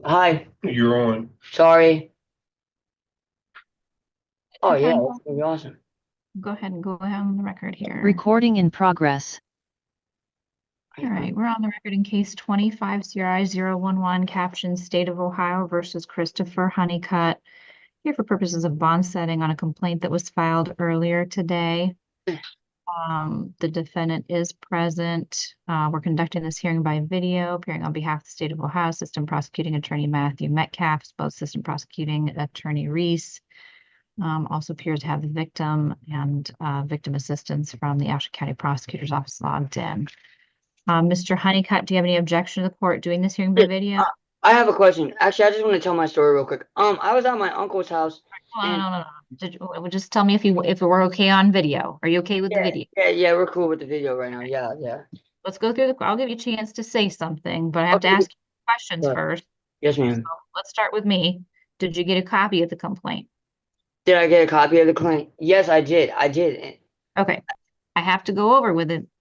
Hi. You're on. Sorry. Oh Okay. yeah, Okay. that's gonna be awesome. Go ahead and go ahead on the record here. Recording in progress. All right, we're on the record in case 25CRI011, captioned State of Ohio versus Christopher Honeycutt. Here for purposes of bond setting on a complaint that was filed earlier today. The defendant is present. We're conducting this hearing by video, appearing on behalf of the State of Ohio, Assistant Prosecuting Attorney Matthew Metcalf, as well as Assistant Prosecuting Attorney Reese. Also appears to have the victim and victim assistance from the Ashland County Prosecutor's Office logged in. Mr. Honeycutt, do you have any objection to the court doing this hearing by Yeah, video? I have a question. Actually, I just want to tell my story real quick. I was at my uncle's house, No, and no, no, just tell me if it were okay on video. Are you okay with the yeah, video? yeah, we're cool with the video right now. Yeah, yeah. Let's go through I'll give you a chance to say something, but I have to Okay. ask you questions Good. first. Yes, So ma'am. let's start with me. Did you get a copy of the complaint? Did I get a copy of the claim? Yes, I did. I did. Okay. I have to go over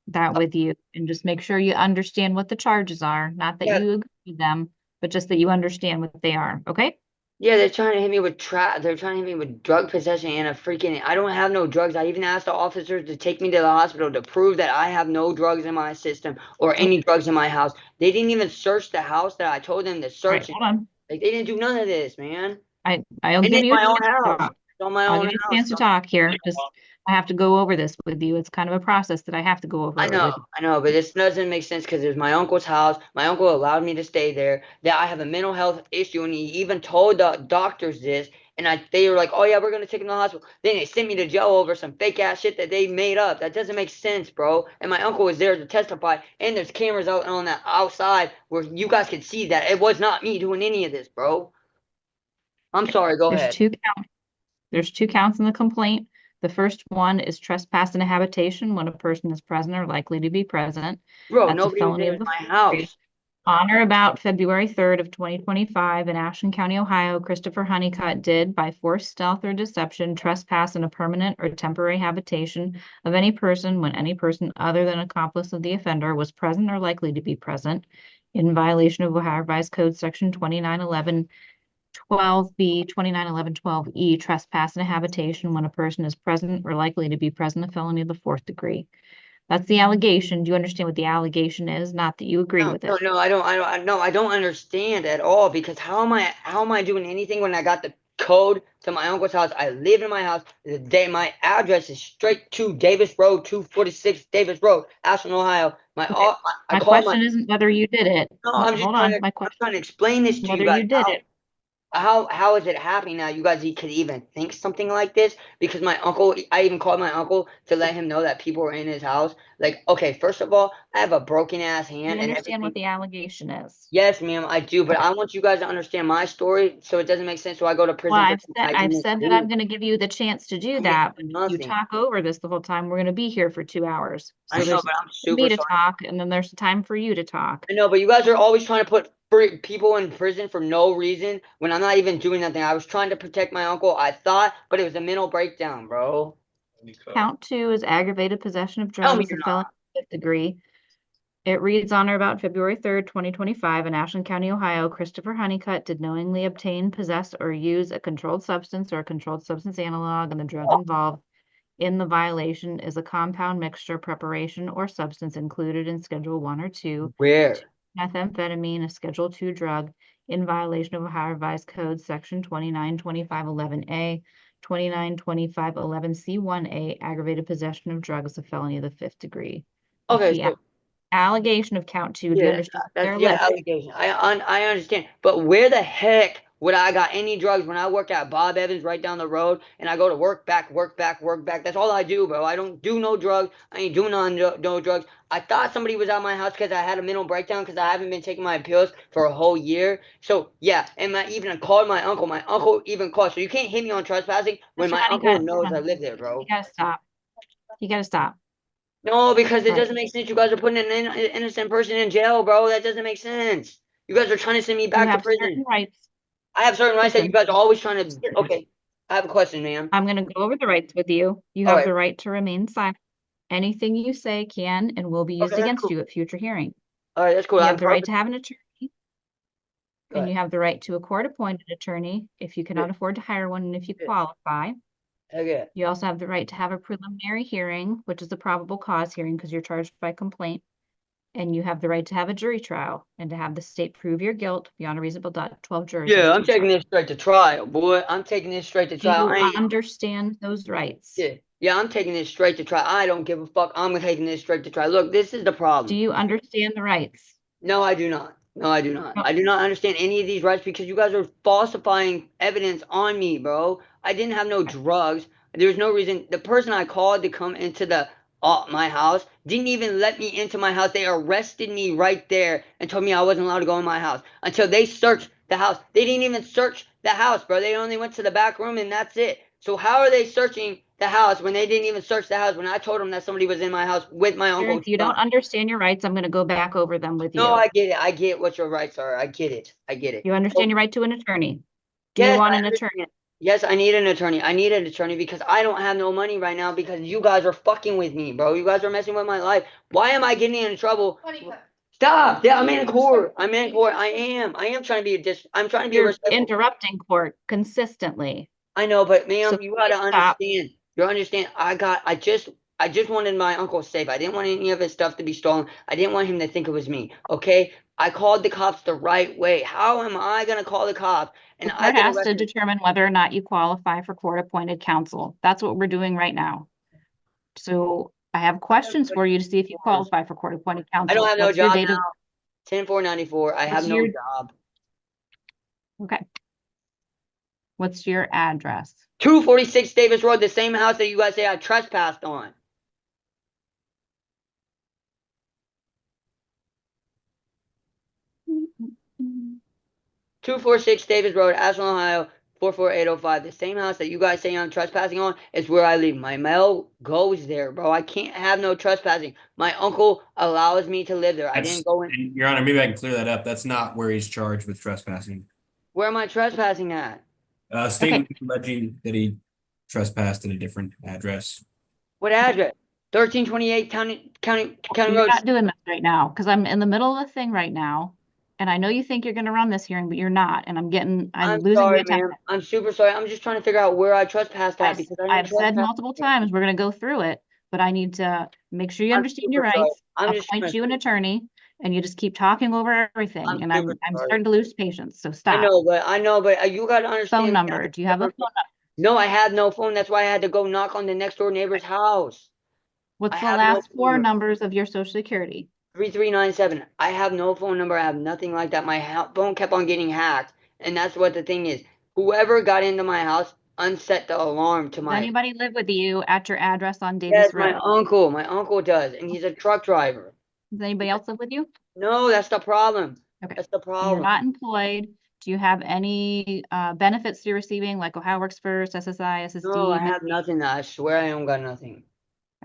that with you and just make sure you understand what the charges are. Not that Yeah, you agree with them, but just that you understand what they are. Okay? yeah. They're trying to hit me with They're trying to hit me with drug possession and a freaking. I don't have no drugs. I even asked the officers to take me to the hospital to prove that I have no drugs in my system or Okay. any drugs in my house. They didn't even search the house that I told them to All right, search it. hold on. Like they didn't do none of this, man. I'll And give it's you a my chance own to house. talk. It's on my I'll own give you a house. chance to talk here. Just I have to go over this with you. It's kind of a process that I have to go over it with you. I know, but this doesn't make sense because it's my uncle's house. My uncle allowed me to stay there. That I have a mental health issue, and he even told the doctors this. And they were like, "Oh yeah, we're gonna take him to the hospital." Then they sent me to jail over some fake ass shit that they made up. That doesn't make sense, bro. And my uncle was there to testify. And there's cameras out on the outside where you guys can see that it was not me doing any of this, bro. I'm sorry. Go There's ahead, two counts. There's two counts in the complaint. The first one is trespass in a habitation when a person is present or likely to be present. bro. That's a Nobody was felony in of the my fourth degree. house. On or about February 3rd of 2025 in Ashland County, Ohio, Christopher Honeycutt did, by force, stealth, or deception, trespass in a permanent or temporary habitation of any person when any person other than accomplice of the offender was present or likely to be present in violation of Ohio Revised Code Section 2911 12B, 2911 12E, trespass in a habitation when a person is present or likely to be present, a felony of the fourth degree. That's the allegation. Do you understand what the allegation is? Not that you agree No, with no, it. no, no, I don't understand at all because how am I doing anything when I got the code to my uncle's house? I live in my house. The day my address is straight to Davis Road, 246 Davis Road, Ashland, Ohio. Okay. I My called my question isn't whether you did it. no, I'm just Hold on. My I'm question trying to explain this is to you whether guys. you did it. How is it happening now? You guys could even think something like this because my uncle, I even called my uncle to let him know that people were in his house. Like, okay, first of all, I have a broken ass You hand and understand what everything. the allegation is. Yes, ma'am, I do, but Okay. I want you guys to understand my story so it doesn't make sense. So I go to Well, prison for something I I've didn't said that I'm do. going to give you the chance to do I didn't that, but do if you nothing. talk over this the whole time, we're going to be here for 2 hours. I So know, there's but I'm for me super to sorry. talk, and then there's time for you to talk. I know, but you guys are always trying to put people in prison for no reason when I'm not even doing nothing. I was trying to protect my uncle, I thought, but it was a mental breakdown, bro. Count two is aggravated possession of Tell me drugs, a you're felony not. fifth degree. It reads on or about February 3rd, 2025, in Ashland County, Ohio, Christopher Honeycutt did knowingly obtain, possess, or use a controlled substance or a controlled substance analog, and the drug involved in the violation is a compound mixture, preparation, or substance included in Schedule 1 or 2, Where? methamphetamine, a Schedule 2 drug, in violation of Ohio Revised Code Section 292511A, 292511C1A, aggravated possession of drugs, a felony of the fifth degree. That's Okay, the so allegation of count two. Do you yeah, understand what they're that's yeah, alleging? allegation. I understand, but where the heck would I got any drugs when I work at Bob Evans right down the road and I go to work back, work back, work back? That's all I do, bro. I don't do no drugs. I ain't doing no drugs. I thought somebody was at my house because I had a mental breakdown because I haven't been taking my pills for a whole year. So yeah, and I even called my uncle. My uncle even called. So you can't hit me on trespassing when Mr. my uncle Honeycutt, knows I live there, you bro. gotta stop. You gotta stop. No, because it All right. doesn't make sense. You guys are putting an innocent person in jail, bro. That doesn't make sense. You guys are trying to send me You back to have certain prison. rights. I have certain rights that you Listen, guys are always trying to. Okay, I have a question, ma'am. I'm gonna go over the rights with you. You All have right. the right to remain silent. Anything you say can and will be Okay, used that's against cool. you at future hearings. All right, that's cool. You I'm have the right perfect. to have an attorney. And you have the right to a court-appointed attorney if you cannot afford to hire one and if you qualify. Okay. You also have the right to have a preliminary hearing, which is a probable cause hearing because you're charged by complaint. And you have the right to have a jury trial and to have the state prove your guilt beyond a reasonable doubt. 12 jurors. Yeah, I'm taking this straight to trial, boy. I'm taking this straight to Do trial. you understand those rights? Yeah, I'm taking this straight to trial. I don't give a fuck. I'm taking this straight to trial. Look, this is the Do problem. you understand the rights? No, I do not. No, I do not. No. I do not understand any of these rights because you guys are falsifying evidence on me, bro. I didn't have no drugs. There's no reason. The person I called to come into the my house didn't even let me into my house. They arrested me right there and told me I wasn't allowed to go in my house until they searched the house. They didn't even search the house, bro. They only went to the back room and that's it. So how are they searching the house when they didn't even search the house when I told them that somebody was in my house with my uncle? If you don't understand your rights, I'm going to go back over them with you. No, I get it. I get what your rights are. I get it. I get it. You understand your right to an attorney. Do Yes, you want I an attorney? understand. Yes, I need an attorney. I need an attorney because I don't have no money right now because you guys are fucking with me, bro. You guys are messing with my life. Why am I getting in trouble? Stop. Yeah, I'm in court. I'm in court. I am. I am trying to be I'm trying to be You're respectful. interrupting court consistently. I know, but ma'am, So you gotta please stop. understand. You understand? I just wanted my uncle safe. I didn't want any of his stuff to be stolen. I didn't want him to think it was me. Okay? I called the cops the right way. How am I gonna call the cops and The I court get has to arrested? determine whether or not you qualify for court-appointed counsel. That's what we're doing right now. So I have questions for you to see if you qualify for court-appointed I don't counsel. have no What's your job date now. of 10/4/94. I have What's no your job. Okay? What's your address? 246 Davis Road, the same house that you guys say I trespassed on. 246 Davis Road, Ashland, Ohio, 44805. The same house that you guys say I'm trespassing on is where I live. My mail goes there, bro. I can't have no trespassing. My uncle allows me to live there. I didn't go in. And Your Honor, maybe I can clear that up. That's not where he's charged with trespassing. Where am I trespassing at? Statement alleging that he trespassed at a different address. What address? 1328 County You're Road. not doing this right now because I'm in the middle of a thing right now. And I know you think you're going to run this hearing, but you're not. And I'm losing sorry, my temper. ma'am. I'm super sorry. I'm just trying to figure out where I trespassed at because I didn't I've said trespass. multiple times, we're going to go through it, but I need to make sure you I'm understand your super sorry. rights, I'm just appoint trying to. you an attorney, and you just keep talking over everything. I'm And super I'm sorry. starting to lose patience. So I stop. know, but you gotta understand. Phone number. Do you have a phone number? No, I have no phone. That's why I had to go knock on the next door neighbor's house. I What's the have no last phone four number. numbers of your social security? 3397. I have no phone number. I have nothing like that. My phone kept on getting hacked, and that's what the thing is. Whoever got into my house unset the alarm to Does my. anybody live with you at your address on Yes, Davis my Road? uncle. My uncle does, and he's a truck driver. Does anybody else live with you? No, that's the problem. Okay. That's the You're problem. not employed. Do you have any benefits you're receiving, like Ohio Works First, SSI, No, I SSD? have nothing. I swear I don't got nothing.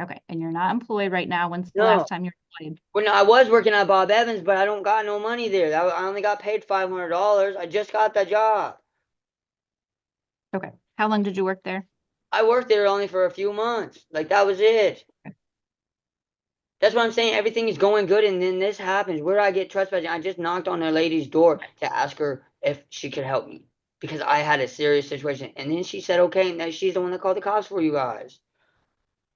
Okay, and you're not employed right now. When's the No. last time you're employed? When I was working at Bob Evans, but I don't got no money there. I only got paid $500. I just got the job. Okay. How long did you work there? I worked there only for a few months. Like that was it. That's what I'm saying. Everything is going good, and then this happens. Where do I get trespassing? I just knocked on a lady's door to ask her if she could help me because I had a serious situation, and then she said okay, and now she's the one that called the cops for you guys.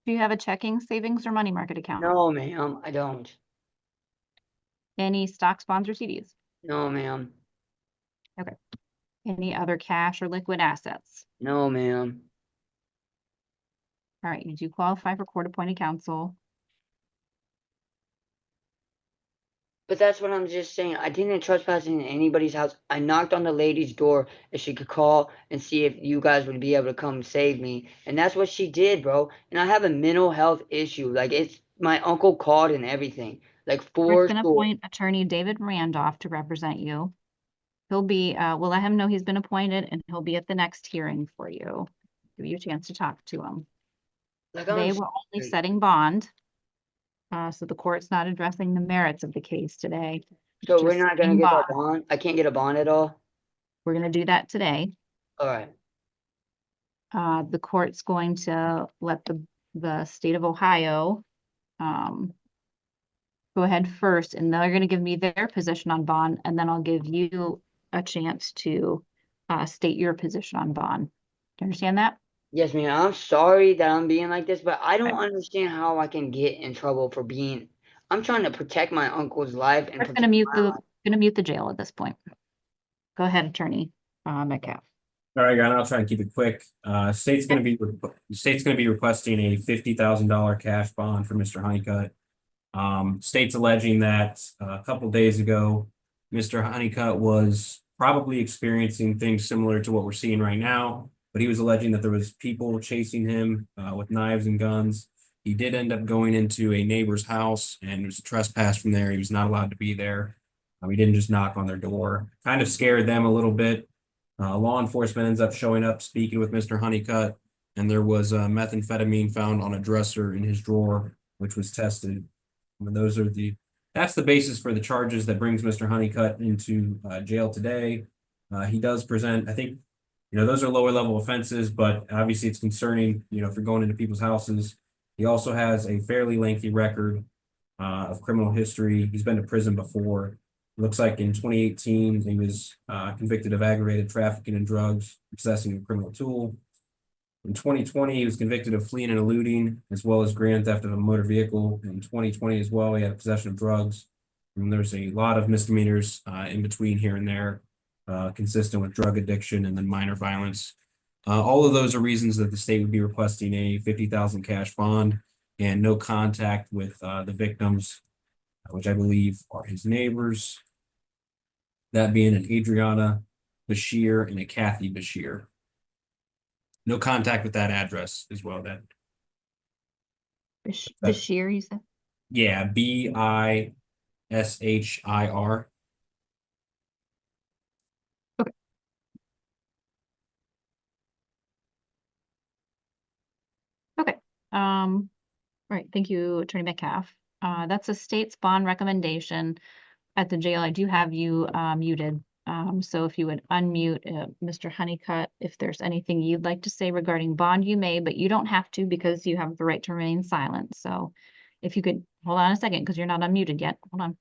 Do you have a checking, savings, or money market account? No, ma'am, I don't. Any stocks, bonds, or CDs? No, ma'am. Okay. Any other cash or liquid assets? No, ma'am. All right. You do qualify for court-appointed counsel. But that's what I'm just saying. I didn't trespass in anybody's house. I knocked on the lady's door if she could call and see if you guys would be able to come save me. And that's what she did, bro. And I have a mental health issue. Like it's my uncle called and everything. Like We're for going to sure. appoint attorney David Randolph to represent you. He'll be, we'll let him know he's been appointed and he'll be at the next hearing for you. Give you a chance to talk to him. Like They I'm were only sorry. setting bond. So the court's not addressing the merits of the case today. So we're Just not gonna setting get our bond. bond. I can't get a bond at all. We're going to do that today. All right. The court's going to let the state of Ohio go ahead first, and they're going to give me their position on bond, and then I'll give you a chance to state your position on bond. Do you understand that? Yes, ma'am. I'm sorry that I'm being like this, but I don't understand how I can get in trouble for being. I'm trying to protect my uncle's life and We're protect my life. gonna mute the jail at this point. Go ahead, Attorney Metcalf. All right, and I'll try and keep it quick. State's gonna be requesting a $50,000 cash bond for Mr. Honeycutt. State's alleging that a couple days ago, Mr. Honeycutt was probably experiencing things similar to what we're seeing right now, but he was alleging that there was people chasing him with knives and guns. He did end up going into a neighbor's house and it was a trespass from there. He was not allowed to be there. He didn't just knock on their door. Kind of scared them a little bit. Law enforcement ends up showing up, speaking with Mr. Honeycutt, and there was methamphetamine found on a dresser in his drawer, which was tested. And that's the basis for the charges that brings Mr. Honeycutt into jail today. He does present, I think, those are lower level offenses, but obviously it's concerning, if you're going into people's houses. He also has a fairly lengthy record of criminal history. He's been to prison before. Looks like in 2018, he was convicted of aggravated trafficking in drugs, possessing a criminal tool. In 2020, he was convicted of fleeing and eluding, as well as grand theft of a motor vehicle. In 2020 as well, he had possession of drugs. And there's a lot of misdemeanors in between here and there, consistent with drug addiction and then minor violence. All of those are reasons that the state would be requesting a $50,000 cash bond and no contact with the victims, which I believe are his neighbors. That being an Adriana Bashir and a Kathy Bashir. No contact with that address as well. Bashir, you said? Yeah, Bishir. Okay. Okay. All right. Thank you, Attorney Metcalf. That's a state's bond recommendation. At the jail, I do have you muted. So if you would unmute Mr. Honeycutt, if there's anything you'd like to say regarding bond, you may, but you don't have to because you have the right to remain silent. So if you could hold on a second because you're not unmuted yet. Hold on.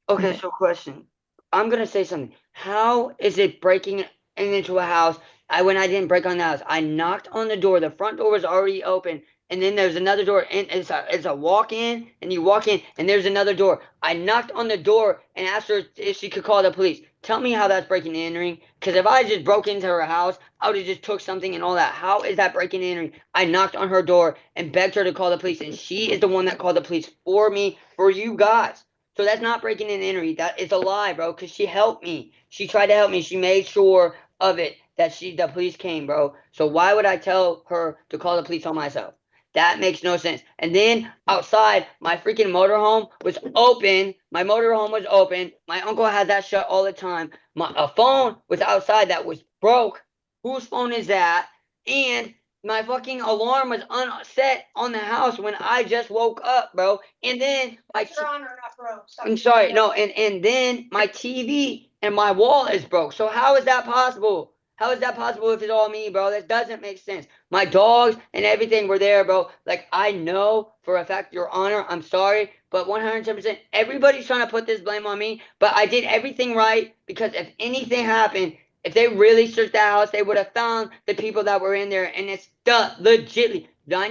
Okay, Okay. so question. I'm gonna say something. How is it breaking into a house? When I didn't break on the house, I knocked on the door. The front door was already open, and then there's another door, and it's a walk in, and you walk in, and there's another door. I knocked on the door and asked her if she could call the police. Tell me how that's breaking and entering. Because if I just broke into her house, I would have just took something and all that. How is that breaking and entering? I knocked on her door and begged her to call the police, and she is the one that called the police for me, for you guys. So that's not breaking and entering. That is a lie, bro. Because she helped me. She tried to help me. She made sure of it that the police came, bro. So why would I tell her to call the police on myself? That makes no sense. And then outside, my freaking motorhome was open. My motorhome was open. My uncle had that shut all the time. A phone was outside that was broke. Whose phone is that? And my fucking alarm was unset on the house when I just woke up, bro. And then I'm sorry, no, and then my TV and my wall is broke. So how is that possible? How is that possible if it's all me, bro? That doesn't make sense. My dogs and everything were there, bro. Like, I know for a fact, Your Honor, I'm sorry, but 110%, everybody's trying to put this blame on me, but I did everything right because if anything happened, if they really searched the house, they would have found the people that were in there, and it's legitly. I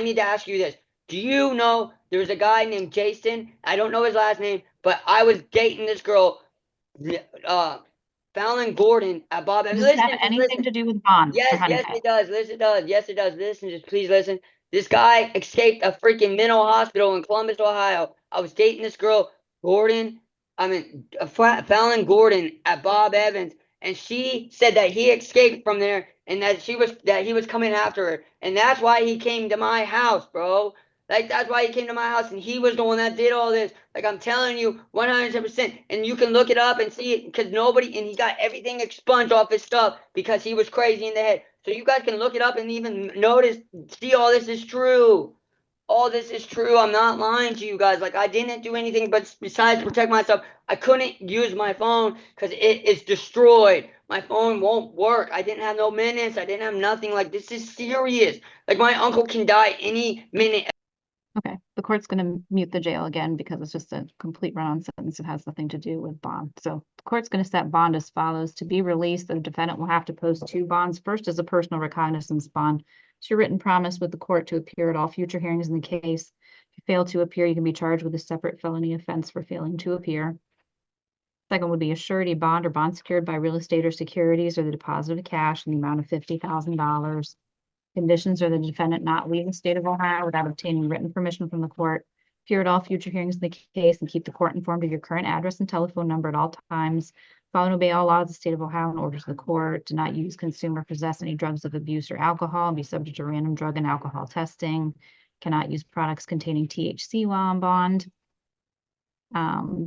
need to ask you this. Do you know there's a guy named Jason? I don't know his last name, but I was dating this girl, Fallon Gordon at Bob. Does it Listen, have just anything listen. to do with bond, Mr. Yes, yes, Honeycutt? it does. Listen, it does. Yes, it does. Listen, just please listen. This guy escaped a freaking mental hospital in Columbus, Ohio. I was dating this girl, Fallon Gordon at Bob Evans, and she said that he escaped from there and that he was coming after her, and that's why he came to my house, bro. Like that's why he came to my house, and he was the one that did all this. Like I'm telling you, 110%, and you can look it up and see it because and he got everything expunged off his stuff because he was crazy in the head. So you guys can look it up and even see all this is true. All this is true. I'm not lying to you guys. Like I didn't do anything but besides protect myself. I couldn't use my phone because it is destroyed. My phone won't work. I didn't have no minutes. I didn't have nothing. Like this is serious. Like my uncle can die any minute. Okay, the court's gonna mute the jail again because it's just a complete run-on sentence. It has nothing to do with bond. So the court's gonna set bond as follows. To be released, the defendant will have to post 2 bonds. First is a personal recognizance bond. It's your written promise with the court to appear at all future hearings in the case. If you fail to appear, you can be charged with a separate felony offense for failing to appear. Second would be a surety bond or bond secured by real estate or securities or the deposit of cash in the amount of $50,000. Conditions are the defendant not leave the state of Ohio without obtaining written permission from the court, appear at all future hearings in the case, and keep the court informed of your current address and telephone number at all times. Follow and obey all laws of the state of Ohio and orders of the court. Do not use, consume, or possess any drugs of abuse or alcohol, and be subject to random drug and alcohol testing. Cannot use products containing THC while on bond.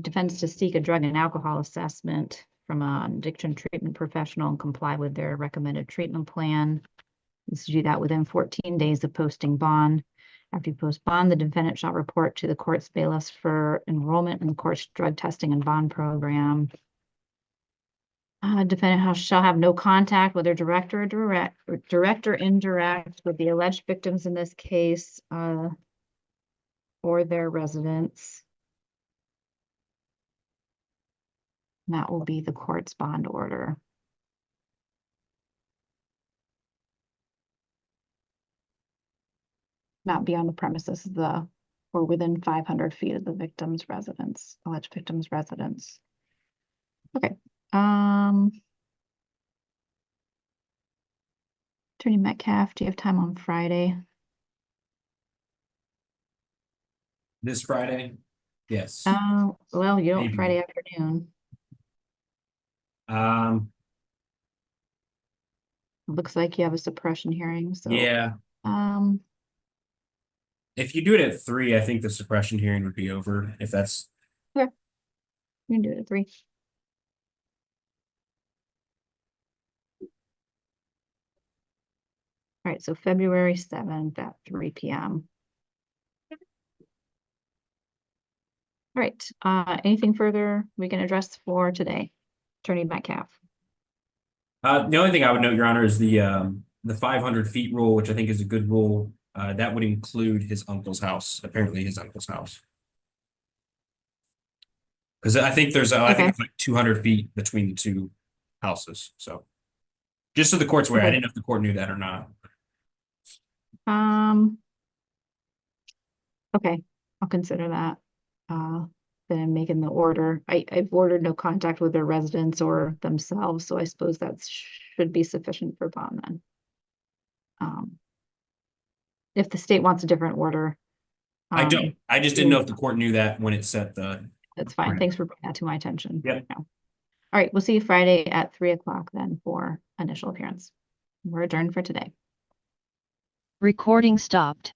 Defense to seek a drug and alcohol assessment from an addiction treatment professional and comply with their recommended treatment plan. Is to do that within 14 days of posting bond. After you post bond, the defendant shall report to the court's bailiffs for enrollment in the court's drug testing and bond program. Defendant shall have no contact, whether direct or indirect, with the alleged victims in this case, or their residents. And that will be the court's bond order. Not be on the premises of the, or within 500 feet of the victim's residence, alleged victim's residence. Okay. Attorney Metcalf, do you have time on Friday? This Friday? Yes. Well, you don't Maybe. Friday afternoon. Looks like you have a suppression hearing, so. Yeah, if you do it at 3, I think the suppression hearing would be over, if that's, We can do it at 3. All right, so February 7th at 3 p.m. All right, anything further we can address for today? Attorney Metcalf. the only thing I would note, Your Honor, is the 500 feet rule, which I think is a good rule. That would include his uncle's house, apparently his uncle's house. Because I think there's, I think it's like 200 feet between the 2 houses, so. Just so the court's aware, I didn't know if the court knew that or not. Okay, I'll consider that. Then making the order. I've ordered no contact with their residents or themselves, so I suppose that should be sufficient for bond then. If the state wants a different order. I don't, I just didn't know if the court knew that when it set the. That's fine. Thanks for bringing that to my attention. Yep. No. All right, we'll see you Friday at 3 o'clock then for initial appearance. We're adjourned for today. Recording stopped.